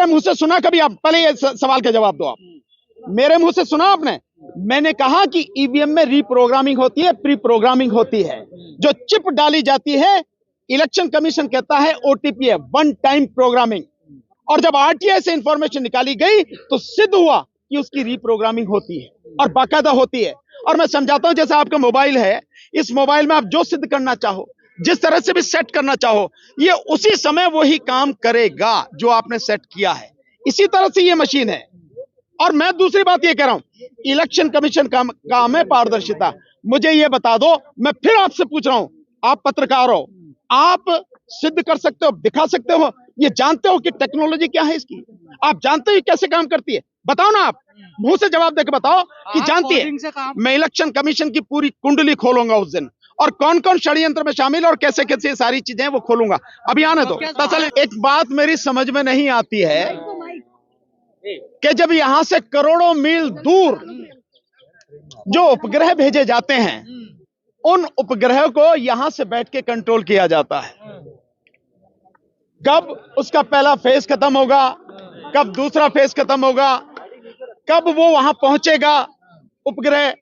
मेरे मुंह से सुना कभी? आप पहले ये सवाल का जवाब दो। आप मेरे मुंह से सुना आपने? मैंने कहा कि ईवीएम में रीप्रोग्रामिंग होती है, प्री प्रोग्रामिंग होती है। जो चिप डाली जाती है, इलेक्शन कमीशन कहता है ओटीपी है, वन टाइम प्रोग्रामिंग। और जब आरटीआई से इंफॉर्मेशन निकाली गई तो सिद्ध हुआ कि उसकी रीप्रोग्रामिंग होती है और बाकायदा होती है। और मैं समझाता हूं, जैसे आपका मोबाइल है, इस मोबाइल में आप जो सिद्ध करना चाहो, जिस तरह से भी सेट करना चाहो, ये उसी समय वही काम करेगा जो आपने सेट किया है। इसी तरह से ये मशीन है। और मैं दूसरी बात ये कह रहा हूं, इलेक्शन कमीशन का काम है पारदर्शिता। मुझे ये बता दो, मैं फिर आपसे पूछ रहा हूं, आप पत्रकार हो, आप सिद्ध कर सकते हो, दिखा सकते हो, ये जानते हो कि टेक्नोलॉजी क्या है इसकी? आप जानते हो कैसे काम करती है? बताओ ना, आप मुंह से जवाब देकर बताओ कि जानती है। मैं इलेक्शन कमीशन की पूरी कुंडली खोलूंगा उस दिन, और कौन कौन षड्यंत्र में शामिल और कैसे कैसे सारी चीजें वो खोलूंगा। अभी आने दो। दरअसल एक बात मेरी समझ में नहीं आती है कि जब यहां से करोड़ों मील दूर जो उपग्रह भेजे जाते हैं, उन उपग्रह को यहां से बैठ के कंट्रोल किया जाता है। कब उसका पहला फेज खत्म होगा, कब दूसरा फेज खत्म होगा, कब वो वहां पहुंचेगा, उपग्रह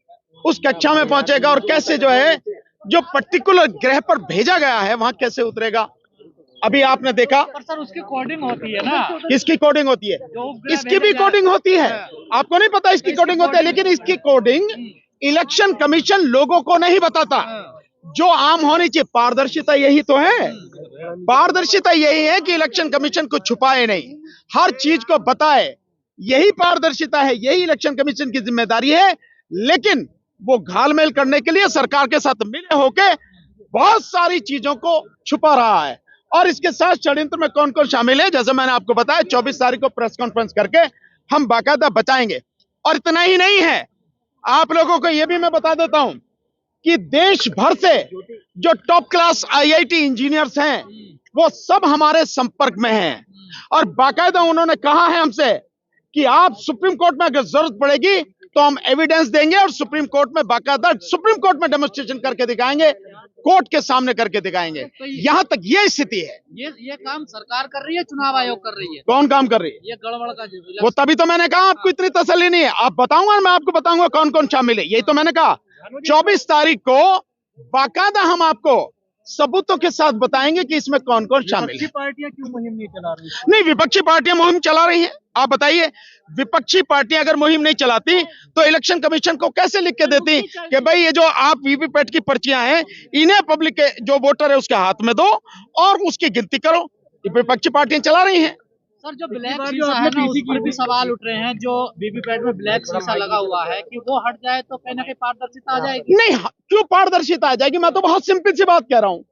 उस कक्षा में पहुंचेगा, और कैसे जो है जो पर्टिकुलर ग्रह पर भेजा गया है वहां कैसे उतरेगा। अभी आपने देखा, पर सर उसकी कोडिंग होती है ना। किसकी कोडिंग होती है? इसकी भी कोडिंग होती है। आपको नहीं पता इसकी कोडिंग होती है, लेकिन इसकी कोडिंग इलेक्शन कमीशन लोगों को नहीं बताता। जो आम होनी चाहिए पारदर्शिता, यही तो है। पारदर्शिता यही है कि इलेक्शन कमीशन को छुपाए नहीं, हर चीज को बताए। यही पारदर्शिता है, यही इलेक्शन कमीशन की जिम्मेदारी है। लेकिन वो घालमेल करने के लिए सरकार के साथ मिले होके बहुत सारी चीजों को छुपा रहा है। और इसके साथ षड्यंत्र में कौन कौन शामिल है, जैसे मैंने आपको बताया, 24 तारीख को प्रेस कॉन्फ्रेंस करके हम बाकायदा बताएंगे। और इतना ही नहीं है, आप लोगों को यह भी मैं बता देता हूं कि देश भर से जो टॉप क्लास आईआईटी इंजीनियर्स हैं, वो सब हमारे संपर्क में हैं। और बाकायदा उन्होंने कहा है हमसे कि आप सुप्रीम कोर्ट में अगर जरूरत पड़ेगी तो हम एविडेंस देंगे, और सुप्रीम कोर्ट में बाकायदा सुप्रीम कोर्ट में डेमोन्स्ट्रेशन करके दिखाएंगे, कोर्ट के सामने करके दिखाएंगे। तो यहां तक ये स्थिति है। ये काम सरकार कर रही है, चुनाव आयोग कर रही है? कौन काम कर रही है? ये गड़बड़ का वो तभी तो मैंने कहा आपको इतनी तसल्ली नहीं है। आप बताऊंगा, मैं आपको बताऊंगा कौन कौन शामिल है। यही तो मैंने कहा 24 तारीख को बाकायदा हम आपको सबूतों के साथ बताएंगे कि इसमें कौन कौन शामिल है। पार्टियां क्यों मुहिम नहीं चला रही? नहीं, विपक्षी पार्टियां मुहिम चला रही हैं। आप बताइए, विपक्षी पार्टियां अगर मुहिम नहीं चलाती तो इलेक्शन कमीशन को कैसे लिख के देती कि भाई ये जो आप वीवीपैट की पर्चियां हैं, इन्हें पब्लिक के जो वोटर है उसके हाथ में दो और उसकी गिनती करो। विपक्षी पार्टियां चला रही हैं। सर जो ब्लैक शीशा है ना, उस पर भी सवाल उठ रहे हैं। जो वीवीपैट में ब्लैक शीशा लगा हुआ है, कि वो हट जाए तो कहीं ना कहीं पारदर्शिता आ जाएगी। नहीं, क्यों पारदर्शिता आ जाएगी? मैं तो बहुत सिंपल सी बात कह रहा हूं,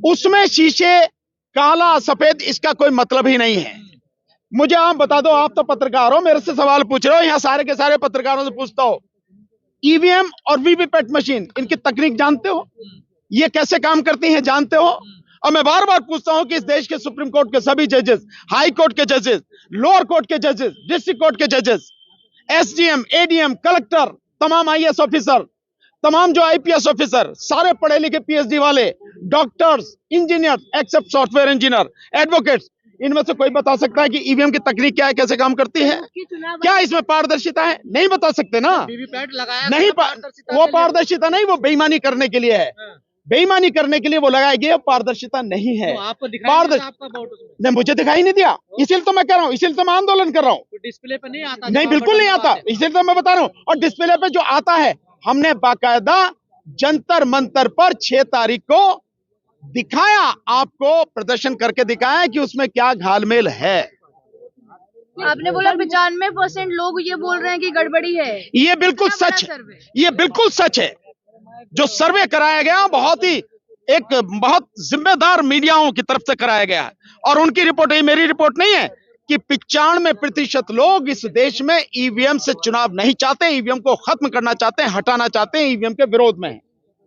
उसमें शीशे काला सफेद इसका कोई मतलब ही नहीं है। मुझे आप बता दो, आप तो पत्रकार हो, मेरे से सवाल पूछ रहे हो, यहां सारे के सारे पत्रकारों से पूछता हो, ईवीएम और वीवीपैट मशीन, इनकी तकनीक जानते हो? ये कैसे काम करती हैं जानते हो? और मैं बार बार पूछता हूं कि इस देश के सुप्रीम कोर्ट के सभी जजेस, हाई कोर्ट के जजेस, लोअर कोर्ट के जजेस, डिस्ट्रिक्ट कोर्ट के जजेस, एसडीएम, एडीएम, कलेक्टर, तमाम आईएएस ऑफिसर, तमाम जो आईपीएस ऑफिसर, सारे पढ़े लिखे पीएचडी वाले, doctors, engineer, except software engineer, advocates, इनमें से कोई बता सकता है कि ईवीएम की तकनीक क्या है, कैसे काम करती है? क्या इसमें पारदर्शिता है? नहीं बता सकते ना। वीवीपैट लगाया नहीं, वो पारदर्शिता नहीं, वो बेईमानी करने के लिए है। बेईमानी करने के लिए वो लगाई गई, पारदर्शिता नहीं है। तो आपको दिखाई नहीं आपका वोट उसमें? नहीं, मुझे दिखाई नहीं दिया, इसीलिए तो मैं कह रहा हूँ, इसीलिए तो मैं आंदोलन कर रहा हूँ। तो डिस्प्ले पे नहीं आता? नहीं, बिल्कुल नहीं आता, इसीलिए तो मैं बता रहा हूँ। और डिस्प्ले पे जो आता है, हमने बाकायदा जंतर मंतर पर 6 तारीख को दिखाया, आपको प्रदर्शन करके दिखाया कि उसमें क्या घालमेल है। आपने बोला 95% लोग ये बोल रहे हैं कि गड़बड़ी है। ये बिल्कुल सच है, ये बिल्कुल सच है। जो सर्वे कराया गया बहुत जिम्मेदार मीडियाओं की तरफ से कराया गया है, और उनकी रिपोर्ट है, मेरी रिपोर्ट नहीं है, कि 95% लोग इस देश में ईवीएम से चुनाव नहीं चाहते, ईवीएम को खत्म करना चाहते हैं, हटाना चाहते हैं, ईवीएम के विरोध में है।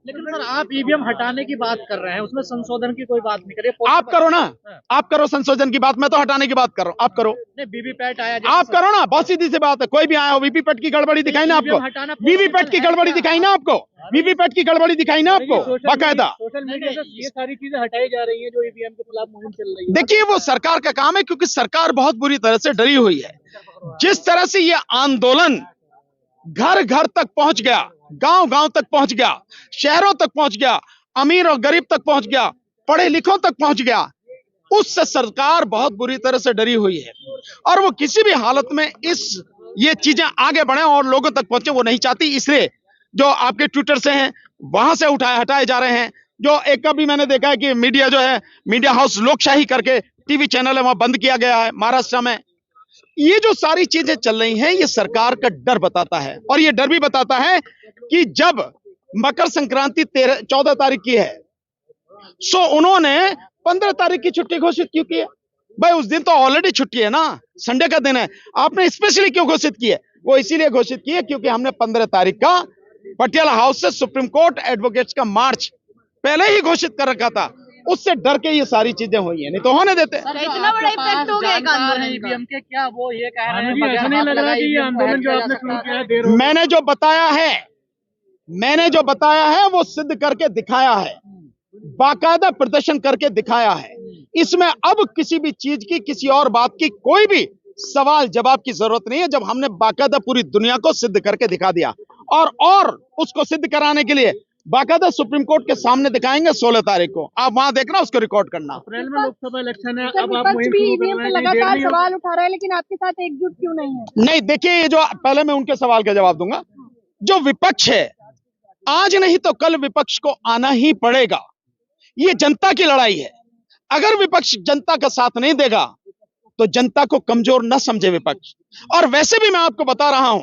लेकिन सर आप ईवीएम हटाने की बात कर रहे हैं, उसमें संशोधन की कोई बात नहीं कर रहे। आप करो ना, आप करो संशोधन की बात, मैं तो हटाने की बात कर रहा हूँ, आप करो। वीवीपैट आया, आप करो ना, बहुत सीधी सी बात है, कोई भी आया हो, वीवीपैट की गड़बड़ी दिखाई ना आपको, वीवीपैट की गड़बड़ी दिखाई ना आपको, वीवीपैट की गड़बड़ी दिखाई ना आपको बाकायदा। सोशल मीडिया से ये सारी चीजें हटाई जा रही है जो ईवीएम के खिलाफ मुहिम चल रही है। देखिए वो सरकार का काम है, क्योंकि सरकार बहुत बुरी तरह से डरी हुई है। जिस तरह से ये आंदोलन घर घर तक पहुंच गया, गांव गांव तक पहुंच गया, शहरों तक पहुंच गया, अमीर और गरीब तक पहुंच गया, पढ़े लिखों तक पहुंच गया, उससे सरकार बहुत बुरी तरह से डरी हुई है और वो किसी भी हालत में ये चीजें आगे बढ़े और लोगों तक पहुंचे वो नहीं चाहती। इसलिए जो आपके ट्विटर से हैं वहां से हटाए जा रहे हैं। जो एक का भी मैंने देखा है कि मीडिया जो है, मीडिया हाउस लोकशाही करके टीवी चैनल है, वहां बंद किया गया है महाराष्ट्र में। ये जो सारी चीजें चल रही हैं, ये सरकार का डर बताता है और ये डर भी बताता है कि जब मकर संक्रांति 14 तारीख की है, सो उन्होंने 15 तारीख की छुट्टी घोषित क्यों की है? भाई उस दिन तो ऑलरेडी छुट्टी है ना, संडे का दिन है, आपने स्पेशली क्यों घोषित की है? वो इसीलिए घोषित की है क्योंकि हमने 15 तारीख का पटियाला हाउस से सुप्रीम कोर्ट एडवोकेट्स का मार्च पहले ही घोषित कर रखा था, उससे डर के ये सारी चीजें हुई है, नहीं तो होने देते। इतना बड़ा इफेक्ट हो गया ईवीएम के, क्या वो ये कह रहे हैं ऐसा नहीं लग रहा कि ये आंदोलन जो आपने शुरू किया है देर हो? मैंने जो बताया है वो सिद्ध करके दिखाया है, बाकायदा प्रदर्शन करके दिखाया है। इसमें अब किसी भी चीज की, किसी और बात की कोई भी सवाल जवाब की जरूरत नहीं है, जब हमने बाकायदा पूरी दुनिया को सिद्ध करके दिखा दिया। और उसको सिद्ध कराने के लिए बाकायदा सुप्रीम कोर्ट के सामने दिखाएंगे 16 तारीख को, आप वहां देखना, उसको रिकॉर्ड करना। अप्रैल में लोकसभा इलेक्शन है, अब आप विपक्ष भी ईवीएम पे लगातार सवाल उठा रहा है, लेकिन आपके साथ एकजुट क्यों नहीं है? नहीं देखिए, ये जो पहले मैं उनके सवाल का जवाब दूंगा। जो विपक्ष है, आज नहीं तो कल विपक्ष को आना ही पड़ेगा। ये जनता की लड़ाई है। अगर विपक्ष जनता का साथ नहीं देगा तो जनता को कमजोर न समझे विपक्ष। और वैसे भी मैं आपको बता रहा हूं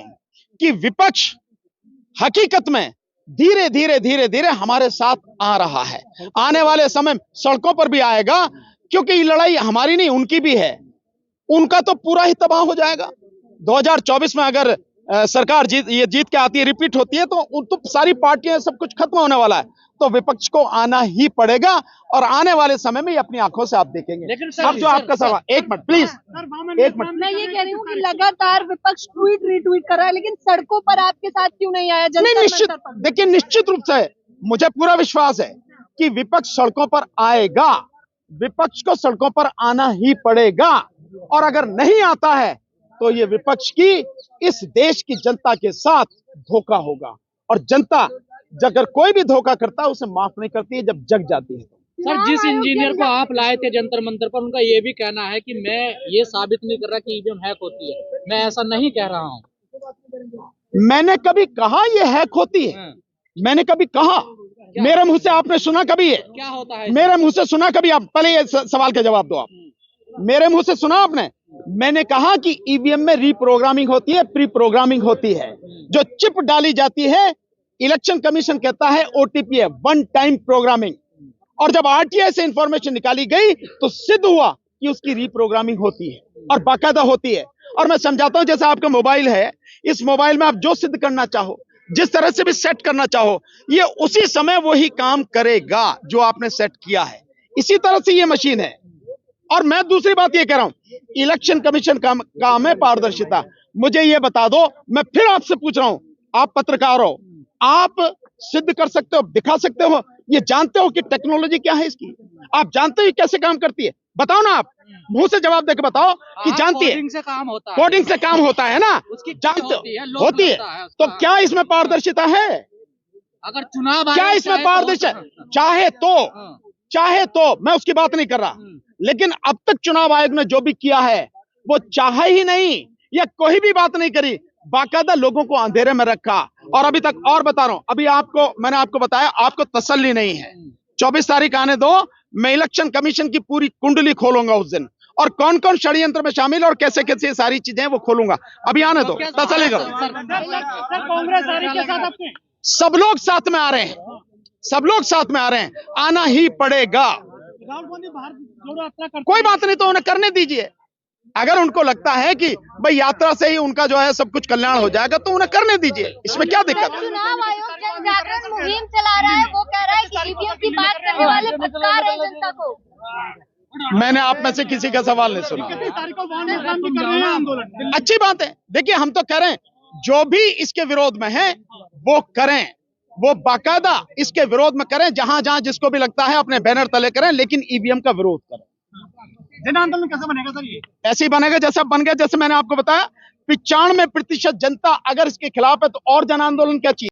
कि विपक्ष हकीकत में धीरे धीरे हमारे साथ आ रहा है। आने वाले समय सड़कों पर भी आएगा, क्योंकि ये लड़ाई हमारी नहीं उनकी भी है। उनका तो पूरा ही तबाह हो जाएगा। 2024 में अगर सरकार जीत के आती है, रिपीट होती है, तो सारी पार्टियां सब कुछ खत्म होने वाला है। तो विपक्ष को आना ही पड़ेगा और आने वाले समय में ये अपनी आंखों से आप देखेंगे। लेकिन अब जो आपका सवाल, एक मिनट प्लीज, एक मिनट। मैं ये कह रही हूँ कि लगातार विपक्ष ट्वीट रिट्वीट कर रहा है, लेकिन सड़कों पर आपके साथ क्यों नहीं आया? नहीं, निश्चित, देखिए निश्चित रूप से मुझे पूरा विश्वास है कि विपक्ष सड़कों पर आएगा। विपक्ष को सड़कों पर आना ही पड़ेगा और अगर नहीं आता है तो ये विपक्ष की, इस देश की जनता के साथ धोखा होगा। और जनता अगर कोई भी धोखा करता है उसे माफ नहीं करती है जब जग जाती है। सर, जिस इंजीनियर को आप लाए थे जंतर मंतर पर, उनका ये भी कहना है कि मैं ये साबित नहीं कर रहा कि ईवीएम हैक होती है, मैं ऐसा नहीं कह रहा हूँ। मैंने कभी कहा ये हैक होती है? मैंने कभी कहा? मेरे मुंह से आपने सुना कभी है? क्या होता है? मेरे मुंह से सुना कभी? आप पहले ये सवाल का जवाब दो। आप मेरे मुंह से सुना आपने? मैंने कहा कि ईवीएम में रीप्रोग्रामिंग होती है, प्री प्रोग्रामिंग होती है। जो चिप डाली जाती है, इलेक्शन कमीशन कहता है ओटीपी है, वन टाइम प्रोग्रामिंग। और जब आरटीआई से इंफॉर्मेशन निकाली गई तो सिद्ध हुआ कि उसकी रीप्रोग्रामिंग होती है और बाकायदा होती है। और मैं समझाता हूं, जैसे आपका मोबाइल है, इस मोबाइल में आप जो सिद्ध करना चाहो, जिस तरह से भी सेट करना चाहो, ये उसी समय वही काम करेगा जो आपने सेट किया है। इसी तरह से ये मशीन है। और मैं दूसरी बात ये कह रहा हूं, इलेक्शन कमीशन का काम है पारदर्शिता। मुझे ये बता दो, मैं फिर आपसे पूछ रहा हूं, आप पत्रकार हो, आप सिद्ध कर सकते हो, दिखा सकते हो, ये जानते हो कि टेक्नोलॉजी क्या है इसकी? आप जानते हो कैसे काम करती है? बताओ ना, आप मुंह से जवाब देकर बताओ कि जानती है। कोडिंग से काम होता है, कोडिंग से काम होता है ना, उसकी जानते होती है तो क्या इसमें पारदर्शिता है? अगर चुनाव क्या इसमें पारदर्शिता? चाहे तो मैं उसकी बात नहीं कर रहा, लेकिन अब तक चुनाव आयोग ने जो भी किया है वो चाहा ही नहीं या कोई भी बात नहीं करी, बाकायदा लोगों को अंधेरे में रखा। और अभी तक, और बता रहा हूं, अभी मैंने आपको बताया, आपको तसल्ली नहीं है। 24 तारीख आने दो, मैं इलेक्शन कमीशन की पूरी कुंडली खोलूंगा उस दिन, और कौन कौन षड्यंत्र में शामिल और कैसे कैसे सारी चीजें वो खोलूंगा। अभी आने दो, तसल्ली करो। कांग्रेस सब लोग साथ में आ रहे हैं, सब लोग साथ में आ रहे हैं, आना ही पड़ेगा। कोई बात नहीं, तो उन्हें करने दीजिए, अगर उनको लगता है कि भाई यात्रा से ही उनका जो है सब कुछ कल्याण हो जाएगा तो उन्हें करने दीजिए, इसमें क्या दिक्कत है। चुनाव आयोग जन जागरण मुहिम चला रहा है, वो कह रहा है कि ईवीएम की बात करने वाले भटका रहे हैं जनता को। मैंने आप में से किसी का सवाल नहीं सुना। अच्छी बात है, देखिए हम तो कह रहे हैं जो भी इसके विरोध में है वो करें, वो बाकायदा इसके विरोध में करें, जहां जहां जिसको भी लगता है अपने बैनर तले करें, लेकिन ईवीएम का विरोध करें। जन आंदोलन कैसा बनेगा सर ये? ऐसे ही बनेगा जैसा बन गया, जैसे मैंने आपको बताया 95% जनता अगर इसके खिलाफ है तो और जन आंदोलन क्या चाहिए।